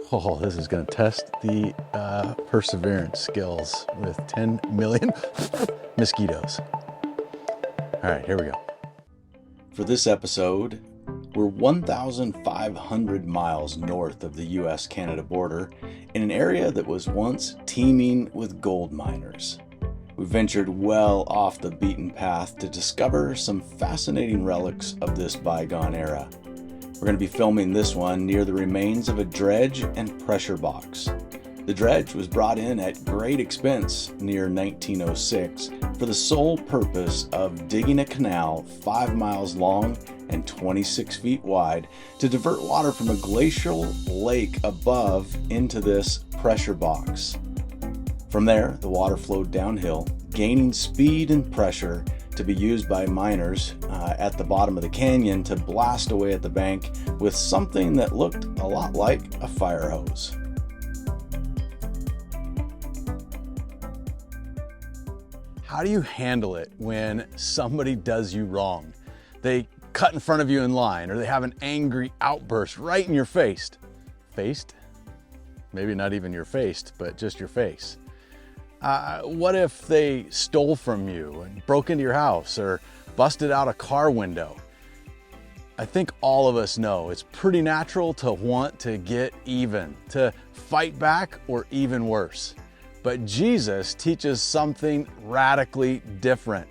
Oh, this is going to test the perseverance skills with 10 million mosquitoes. All right, here we go. For this episode, we're 1,500 miles north of the US-Canada border in an area that was once teeming with gold miners. We ventured well off the beaten path to discover some fascinating relics of this bygone era. We're going to be filming this one near the remains of a dredge and pressure box. The dredge was brought in at great expense near 1906 for the sole purpose of digging a canal 5 miles long and 26 feet wide to divert water from a glacial lake above into this pressure box. From there, the water flowed downhill, gaining speed and pressure to be used by miners at the bottom of the canyon to blast away at the bank with something that looked a lot like a fire hose. How do you handle it when somebody does you wrong? They cut in front of you in line, or they have an angry outburst right in your face. Faced? Maybe not even your face, but just your face. What if they stole from you and broke into your house or busted out a car window? I think all of us know it's pretty natural to want to get even, to fight back, or even worse. But Jesus teaches something radically different.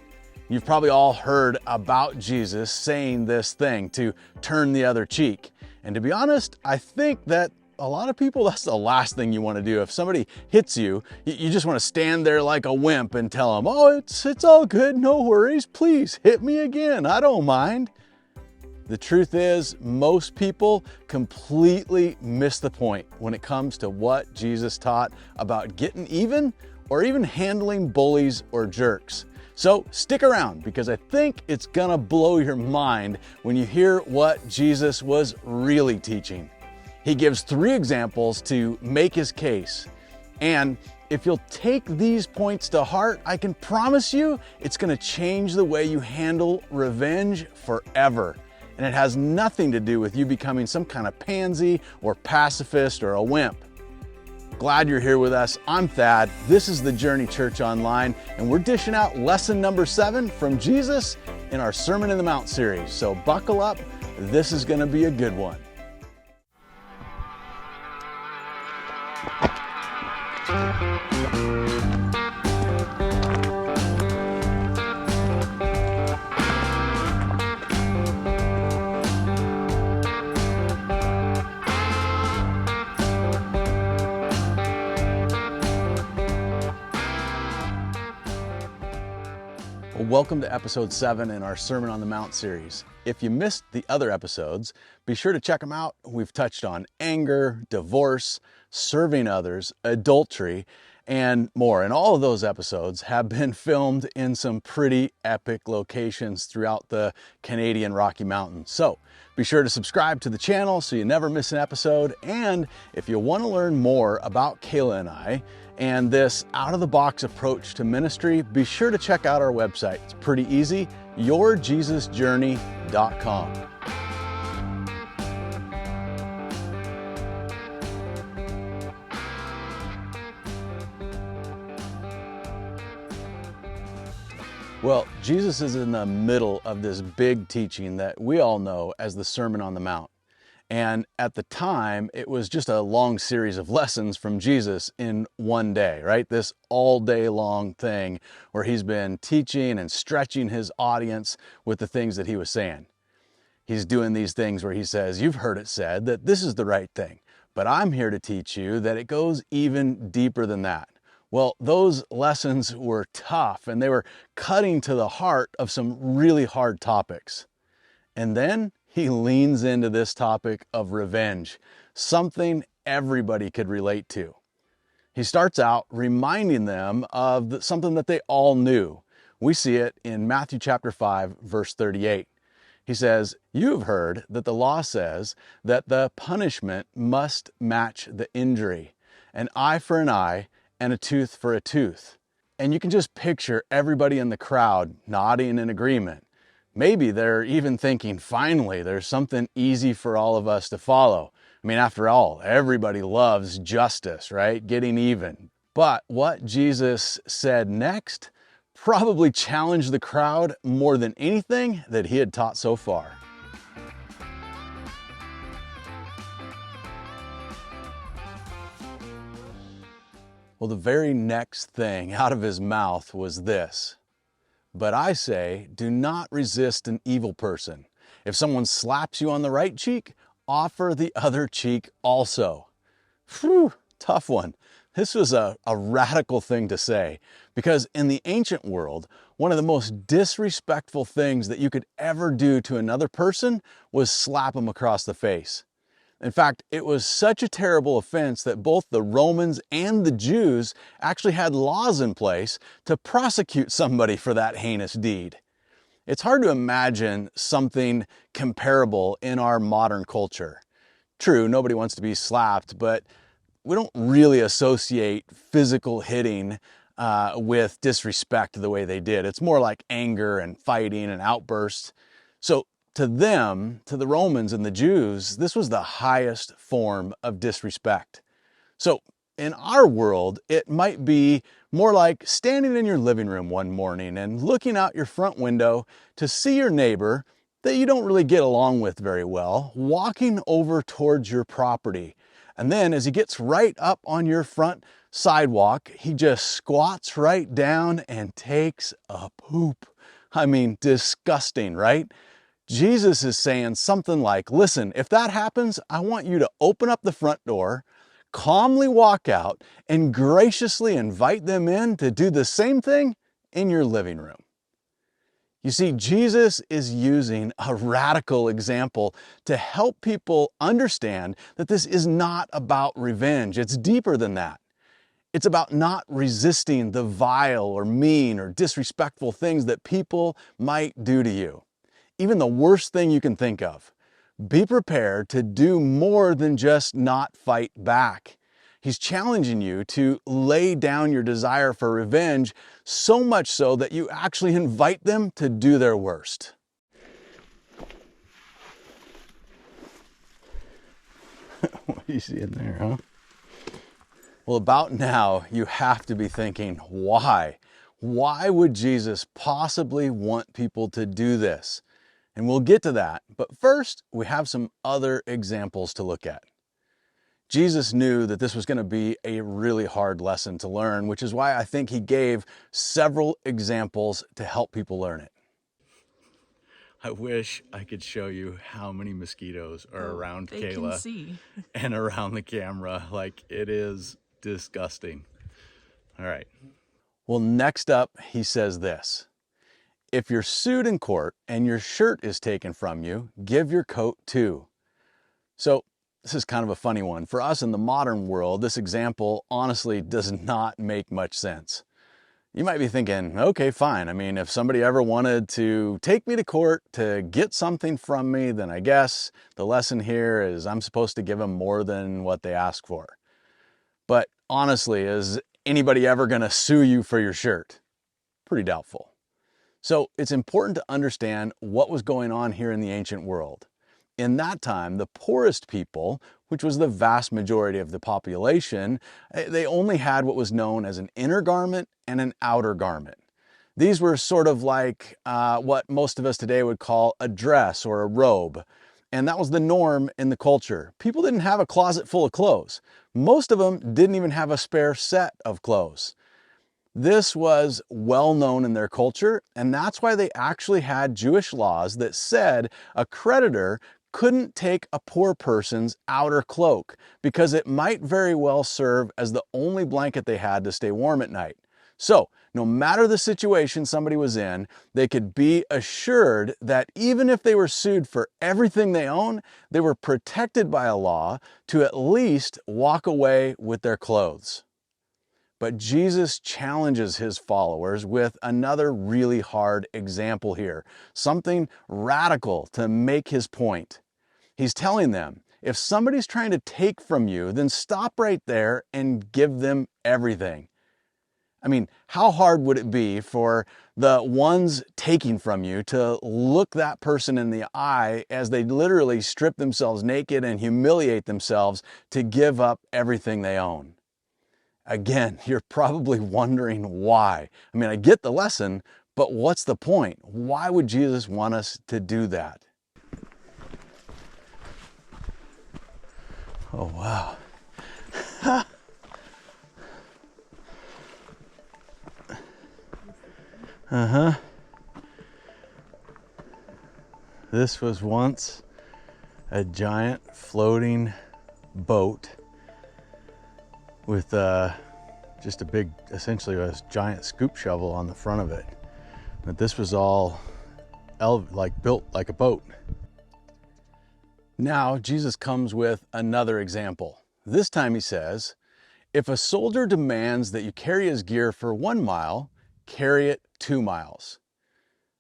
You've probably all heard about Jesus saying this thing, to turn the other cheek. And to be honest, I think that a lot of people, that's the last thing you want to do. If somebody hits you, you just want to stand there like a wimp and tell them, oh, it's all good, no worries, please hit me again, I don't mind. The truth is, most people completely miss the point when it comes to what Jesus taught about getting even or even handling bullies or jerks. So stick around, because I think it's gonna blow your mind when you hear what Jesus was really teaching. He gives 3 examples to make his case. And if you'll take these points to heart, I can promise you it's gonna change the way you handle revenge forever. And it has nothing to do with you becoming some kind of pansy or pacifist or a wimp. Glad you're here with us. I'm Thad. This is the Journey Church Online, and we're dishing out lesson number 7 from Jesus in our Sermon in the Mount series. So buckle up. This is gonna be a good one. Welcome to episode 7 in our Sermon on the Mount series. If you missed the other episodes, be sure to check them out. We've touched on anger, divorce, serving others, adultery, and more. And all of those episodes have been filmed in some pretty epic locations throughout the Canadian Rocky Mountains. So be sure to subscribe to the channel so you never miss an episode. And if you want to learn more about Kayla and I and this out-of-the-box approach to ministry, be sure to check out our website. It's pretty easy, yourjesusjourney.com. Well, Jesus is in the middle of this big teaching that we all know as the Sermon on the Mount. And at the time, it was just a long series of lessons from Jesus in one day, right? This all day long thing where he's been teaching and stretching his audience with the things that he was saying. He's doing these things where he says, you've heard it said that this is the right thing, but I'm here to teach you that it goes even deeper than that. Well, those lessons were tough, and they were cutting to the heart of some really hard topics. And then he leans into this topic of revenge, something everybody could relate to. He starts out reminding them of something that they all knew. We see it in Matthew chapter 5, verse 38. He says, "You have heard that the law says that the punishment must match the injury, an eye for an eye and a tooth for a tooth." And you can just picture everybody in the crowd nodding in agreement. Maybe they're even thinking, finally, there's something easy for all of us to follow. I mean, after all, everybody loves justice, right? Getting even. But what Jesus said next probably challenged the crowd more than anything that he had taught so far. Well, the very next thing out of his mouth was this: "But I say, do not resist an evil person. If someone slaps you on the right cheek, offer the other cheek also." Phew, tough one. This was a radical thing to say, because in the ancient world, one of the most disrespectful things that you could ever do to another person was slap them across the face. In fact, it was such a terrible offense that both the Romans and the Jews actually had laws in place to prosecute somebody for that heinous deed. It's hard to imagine something comparable in our modern culture. True, nobody wants to be slapped, but we don't really associate physical hitting with disrespect the way they did. It's more like anger and fighting and outbursts. So to them, to the Romans and the Jews, this was the highest form of disrespect. So in our world, it might be more like standing in your living room one morning and looking out your front window to see your neighbor that you don't really get along with very well, walking over towards your property. And then as he gets right up on your front sidewalk, he just squats right down and takes a poop. I mean, disgusting, right? Jesus is saying something like, listen, if that happens, I want you to open up the front door, calmly walk out, and graciously invite them in to do the same thing in your living room. You see, Jesus is using a radical example to help people understand that this is not about revenge. It's deeper than that. It's about not resisting the vile or mean or disrespectful things that people might do to you. Even the worst thing you can think of. Be prepared to do more than just not fight back. He's challenging you to lay down your desire for revenge, so much so that you actually invite them to do their worst. What do you see in there, huh? Well, about now, you have to be thinking, why? Why would Jesus possibly want people to do this? And we'll get to that, but first, we have some other examples to look at. Jesus knew that this was going to be a really hard lesson to learn, which is why I think he gave several examples to help people learn it. I wish I could show you how many mosquitoes are around Kayla and around the camera. Like, it is disgusting. All right. Well, next up, he says this: if you're sued in court and your shirt is taken from you, give your coat too. So this is kind of a funny one. For us in the modern world, this example honestly does not make much sense. You might be thinking, okay, fine. I mean, if somebody ever wanted to take me to court to get something from me, then I guess the lesson here is I'm supposed to give them more than what they ask for. But honestly, is anybody ever going to sue you for your shirt? Pretty doubtful. So it's important to understand what was going on here in the ancient world. In that time, the poorest people, which was the vast majority of the population, they only had what was known as an inner garment and an outer garment. These were sort of like what most of us today would call a dress or a robe. And that was the norm in the culture. People didn't have a closet full of clothes. Most of them didn't even have a spare set of clothes. This was well known in their culture, and that's why they actually had Jewish laws that said a creditor couldn't take a poor person's outer cloak because it might very well serve as the only blanket they had to stay warm at night. So, no matter the situation somebody was in, they could be assured that even if they were sued for everything they own, they were protected by a law to at least walk away with their clothes. But Jesus challenges his followers with another really hard example here, something radical to make his point. He's telling them, if somebody's trying to take from you, then stop right there and give them everything. I mean, how hard would it be for the ones taking from you to look that person in the eye as they literally strip themselves naked and humiliate themselves to give up everything they own? Again, you're probably wondering why. I mean, I get the lesson, but what's the point? Why would Jesus want us to do that? Oh, wow. This was once a giant floating boat with just a big, essentially a giant scoop shovel on the front of it. But this was all built like a boat. Now Jesus comes with another example. This time he says, if a soldier demands that you carry his gear for 1 mile, carry it 2 miles.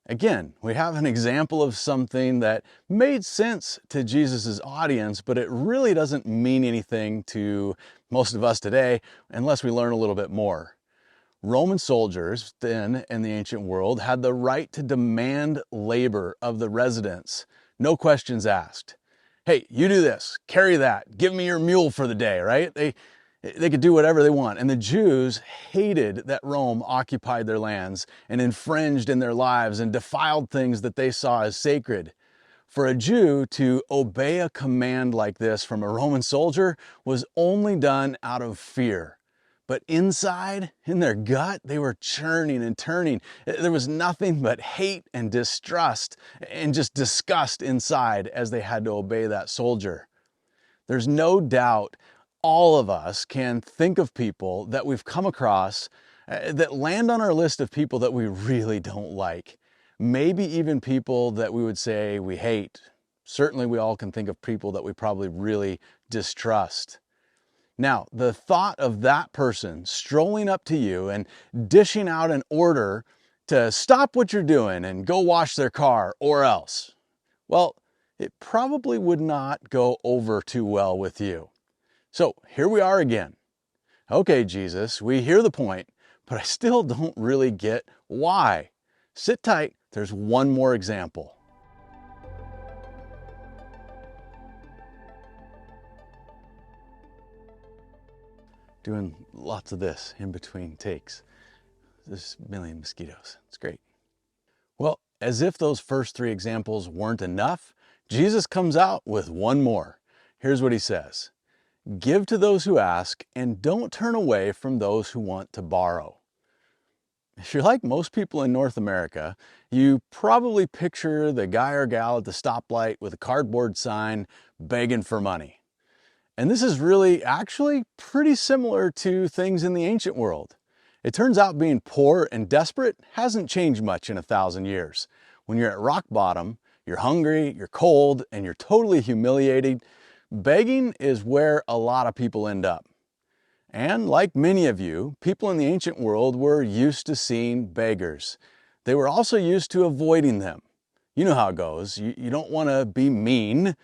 Again, we have an example of something that made sense to Jesus's audience, but it really doesn't mean anything to most of us today unless we learn a little bit more. Roman soldiers then in the ancient world had the right to demand labor of the residents, no questions asked. Hey, you do this, carry that, give me your mule for the day, right? They could do whatever they want. And the Jews hated that Rome occupied their lands and infringed in their lives and defiled things that they saw as sacred. For a Jew to obey a command like this from a Roman soldier was only done out of fear. But inside, in their gut, they were churning and turning. There was nothing but hate and distrust and just disgust inside as they had to obey that soldier. There's no doubt all of us can think of people that we've come across that land on our list of people that we really don't like. Maybe even people that we would say we hate. Certainly we all can think of people that we probably really distrust. Now, the thought of that person strolling up to you and dishing out an order to stop what you're doing and go wash their car or else, well, it probably would not go over too well with you. So here we are again. Okay, Jesus, we hear the point, but I still don't really get why. Sit tight, there's one more example. Doing lots of this in between takes. There's a million mosquitoes, it's great. Well, as if those first 3 examples weren't enough, Jesus comes out with one more. Here's what he says. Give to those who ask, and don't turn away from those who want to borrow. If you're like most people in North America, you probably picture the guy or gal at the stoplight with a cardboard sign begging for money. And this is really actually pretty similar to things in the ancient world. It turns out being poor and desperate hasn't changed much in 1,000 years. When you're at rock bottom, you're hungry, you're cold, and you're totally humiliated, begging is where a lot of people end up. And like many of you, people in the ancient world were used to seeing beggars. They were also used to avoiding them. You know how it goes. You don't want to be mean,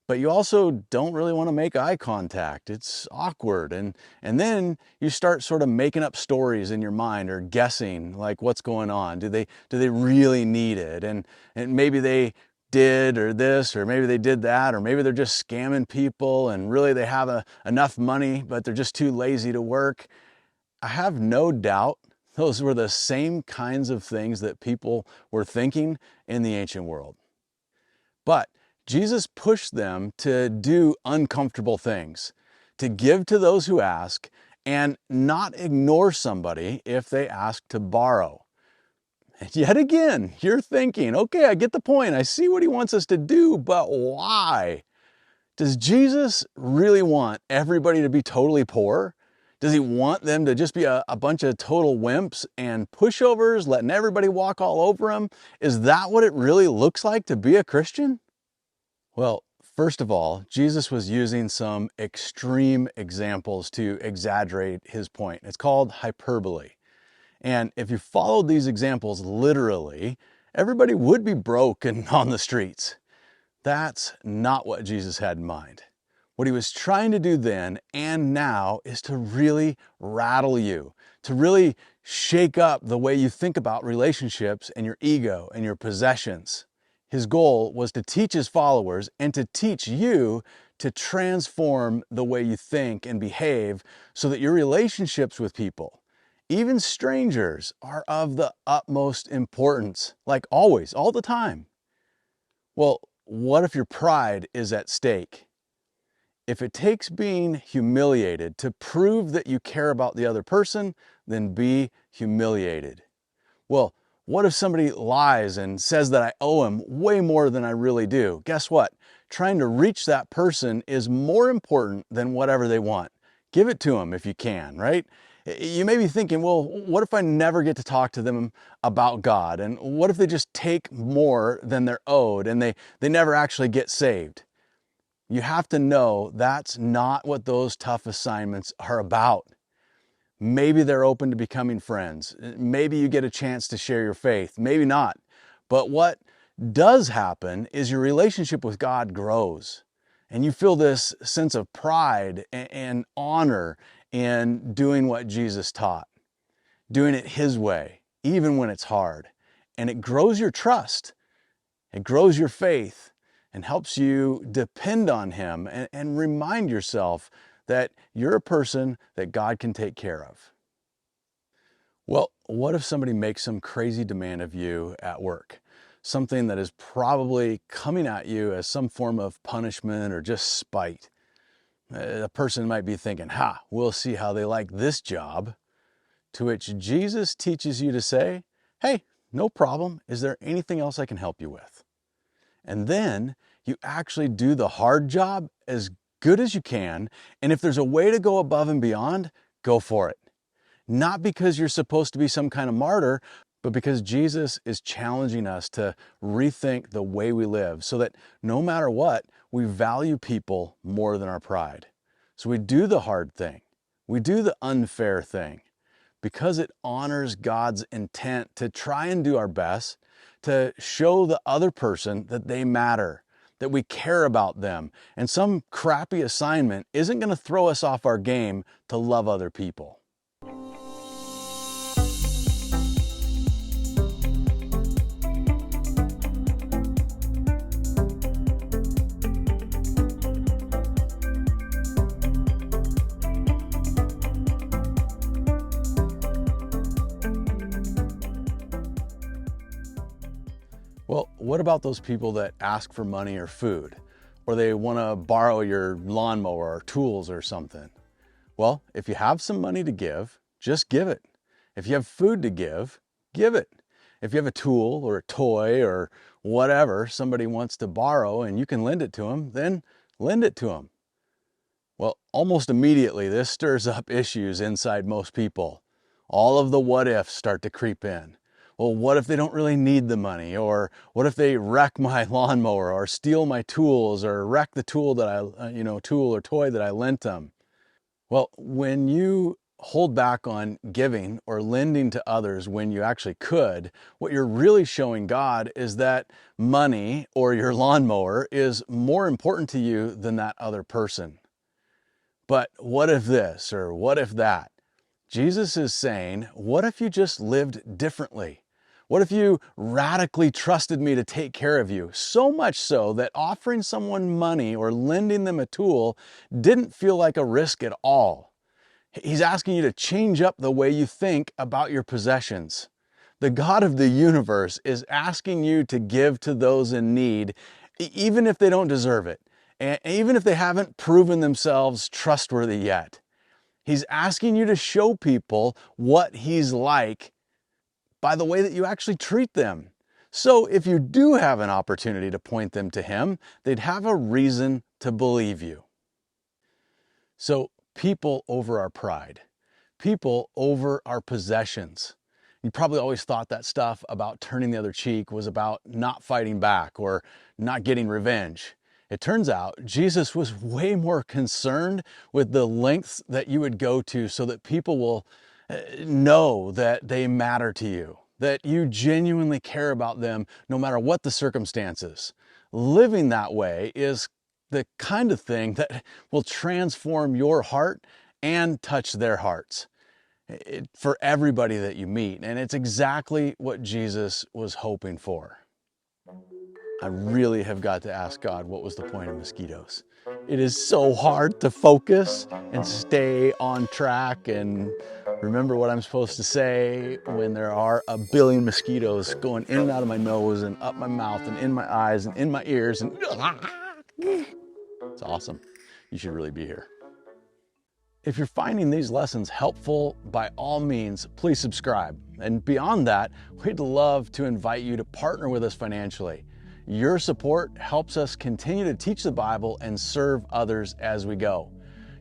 but you also don't really want to make eye contact. It's awkward. And then you start sort of making up stories in your mind or guessing like what's going on. Do they really need it? And maybe they did or this, or maybe they did that, or maybe they're just scamming people and really they have enough money, but they're just too lazy to work. I have no doubt those were the same kinds of things that people were thinking in the ancient world. But Jesus pushed them to do uncomfortable things, to give to those who ask, and not ignore somebody if they ask to borrow. And yet again, you're thinking, okay, I get the point. I see what he wants us to do, but why? Does Jesus really want everybody to be totally poor? Does he want them to just be a bunch of total wimps and pushovers, letting everybody walk all over him? Is that what it really looks like to be a Christian? Well, first of all, Jesus was using some extreme examples to exaggerate his point. It's called hyperbole. And if you followed these examples literally, everybody would be broke and on the streets. That's not what Jesus had in mind. What he was trying to do then and now is to really rattle you, to really shake up the way you think about relationships and your ego and your possessions. His goal was to teach his followers and to teach you to transform the way you think and behave so that your relationships with people, even strangers, are of the utmost importance, like always, all the time. Well, what if your pride is at stake? If it takes being humiliated to prove that you care about the other person, then be humiliated. Well, what if somebody lies and says that I owe him way more than I really do? Guess what? Trying to reach that person is more important than whatever they want. Give it to them if you can, right? You may be thinking, well, what if I never get to talk to them about God? And what if they just take more than they're owed and they never actually get saved? You have to know that's not what those tough assignments are about. Maybe they're open to becoming friends. Maybe you get a chance to share your faith. Maybe not. But what does happen is your relationship with God grows. And you feel this sense of pride and honor in doing what Jesus taught, doing it His way, even when it's hard. And it grows your trust. It grows your faith and helps you depend on Him and remind yourself that you're a person that God can take care of. Well, what if somebody makes some crazy demand of you at work? Something that is probably coming at you as some form of punishment or just spite. A person might be thinking, we'll see how they like this job. To which Jesus teaches you to say, hey, no problem. Is there anything else I can help you with? And then you actually do the hard job as good as you can. And if there's a way to go above and beyond, go for it. Not because you're supposed to be some kind of martyr, but because Jesus is challenging us to rethink the way we live so that no matter what, we value people more than our pride. So we do the hard thing. We do the unfair thing because it honors God's intent to try and do our best to show the other person that they matter, that we care about them. And some crappy assignment isn't going to throw us off our game to love other people. Well, what about those people that ask for money or food, or they want to borrow your lawnmower or tools or something? Well, if you have some money to give, just give it. If you have food to give it. If you have a tool or a toy or whatever somebody wants to borrow and you can lend it to them, then lend it to them. Well, almost immediately, this stirs up issues inside most people. All of the what ifs start to creep in. Well, what if they don't really need the money? Or what if they wreck my lawnmower or steal my tools or wreck the tool that tool or toy that I lent them? Well, when you hold back on giving or lending to others when you actually could, what you're really showing God is that money or your lawnmower is more important to you than that other person. But what if this or what if that? Jesus is saying, what if you just lived differently? What if you radically trusted me to take care of you? So much so that offering someone money or lending them a tool didn't feel like a risk at all. He's asking you to change up the way you think about your possessions. The God of the universe is asking you to give to those in need, even if they don't deserve it, and even if they haven't proven themselves trustworthy yet. He's asking you to show people what He's like by the way that you actually treat them. So if you do have an opportunity to point them to Him, they'd have a reason to believe you. So people over our pride, people over our possessions. You probably always thought that stuff about turning the other cheek was about not fighting back or not getting revenge. It turns out Jesus was way more concerned with the lengths that you would go to so that people will know that they matter to you, that you genuinely care about them no matter what the circumstances. Living that way is the kind of thing that will transform your heart and touch their hearts. for everybody that you meet. And it's exactly what Jesus was hoping for. I really have got to ask God, what was the point of mosquitoes? It is so hard to focus and stay on track and remember what I'm supposed to say when there are a billion mosquitoes going in and out of my nose and up my mouth and in my eyes and in my ears. And it's awesome. You should really be here. If you're finding these lessons helpful, by all means, please subscribe. And beyond that, we'd love to invite you to partner with us financially. Your support helps us continue to teach the Bible and serve others as we go.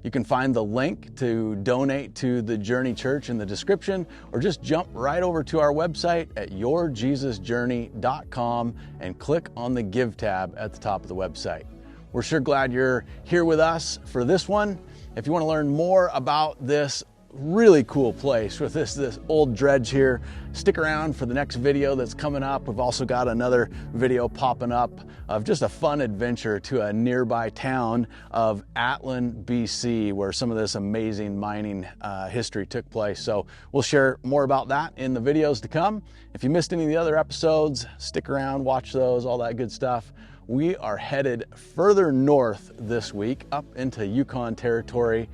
You can find the link to donate to the Journey Church in the description, or just jump right over to our website at yourjesusjourney.com and click on the Give tab at the top of the website. We're sure glad you're here with us for this one. If you want to learn more about this really cool place with this old dredge here, stick around for the next video that's coming up. We've also got another video popping up of just a fun adventure to a nearby town of Atlin, BC, where some of this amazing mining history took place. So we'll share more about that in the videos to come. If you missed any of the other episodes, stick around, watch those, all that good stuff. We are headed further north this week, up into Yukon territory.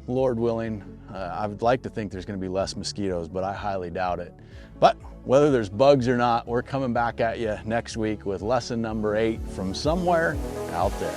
Lord willing, I would like to think there's going to be less mosquitoes, but I highly doubt it. But whether there's bugs or not, we're coming back at you next week with lesson number 8 from somewhere out there.